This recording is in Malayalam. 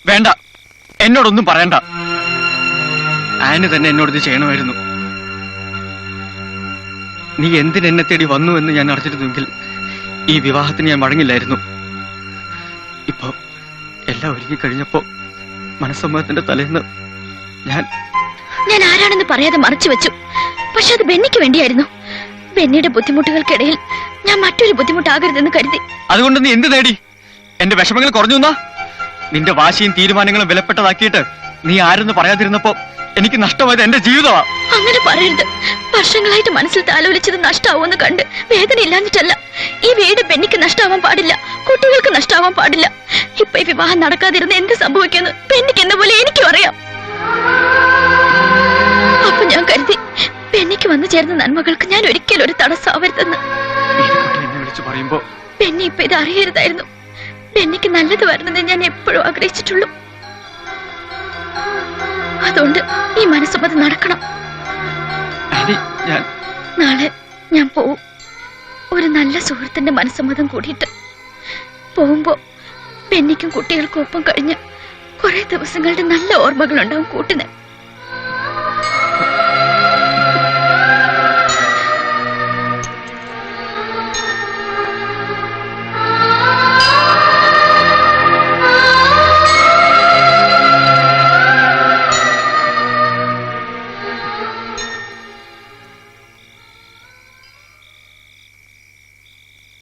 വേണ്ട, എന്നോടൊന്നും പറയണ്ട. ആന് തന്നെ എന്നോട് ഇത് ചെയ്യണമായിരുന്നു. നീ എന്തിനെന്നെ തേടി വന്നു എന്ന് ഞാൻ അറിഞ്ഞിരുന്നെങ്കിൽ ഈ വിവാഹത്തിന് ഞാൻ മടങ്ങില്ലായിരുന്നു. ഇപ്പൊ എല്ലാം ഒരുങ്ങിക്കഴിഞ്ഞപ്പോ മനസ്സമ്മതത്തിന്റെ തലേന്ന് ഞാൻ ആരാണെന്ന് പറയാതെ മറച്ചു വെച്ചു. പക്ഷെ അത് ബെന്നിക്ക് വേണ്ടിയായിരുന്നു. ബെന്നിയുടെ ബുദ്ധിമുട്ടുകൾക്കിടയിൽ ഞാൻ മറ്റൊരു ബുദ്ധിമുട്ടാകരുതെന്ന് കരുതി. അതുകൊണ്ട് നീ എന്ത് നേടി? എന്റെ വിഷമങ്ങൾ കുറഞ്ഞു എന്നാ? നിന്റെ വാശിയും തീരുമാനങ്ങളും വിലപ്പെട്ടതാക്കിയിട്ട് നീ ആരെന്ന് പറയാതിരുന്നപ്പോ എനിക്ക് നഷ്ടമായത് എന്റെ ജീവിതമാ. അങ്ങനെ പറയരുത്. വർഷങ്ങളായിട്ട് മനസ്സിൽ താലോലിച്ചത് നഷ്ടാവുമെന്ന് കണ്ട് വേദന ഇല്ലാഞ്ഞിട്ടല്ല. ഈ വീട് ബെന്നിക്ക് നഷ്ടാവാൻ പാടില്ല, കുട്ടികൾക്ക് നഷ്ടാവാൻ പാടില്ല. ഇപ്പൊ ഈ വിവാഹം നടക്കാതിരുന്ന എന്ത് സംഭവിക്കുന്നു ബെന്നിക്ക് എന്ന പോലെ എനിക്കും അറിയാം. അപ്പൊ ഞാൻ കരുതി ബെന്നിക്ക് വന്നു ചേർന്ന നന്മകൾക്ക് ഞാൻ ഒരിക്കലും ഒരു തടസ്സമാവരുതെന്ന്. ബെന്നി ഇപ്പൊ ഇത് അറിയരുതായിരുന്നു. ബെന്നിക്ക് നല്ലത് വരണമെന്ന് ഞാൻ എപ്പോഴും ആഗ്രഹിച്ചിട്ടുള്ളൂ. അതുകൊണ്ട് ഈ മനസ്സമ്മതം നടക്കണം. നാളെ ഞാൻ പോവും. ഒരു നല്ല സുഹൃത്തിന്റെ മനസ്സമ്മതം കൂടിയിട്ട് പോകുമ്പോ ബെന്നിക്കും കുട്ടികൾക്കും ഒപ്പം കഴിഞ്ഞ് കുറെ ദിവസങ്ങളുടെ നല്ല ഓർമ്മകൾ ഉണ്ടാവും കൂട്ടിന്.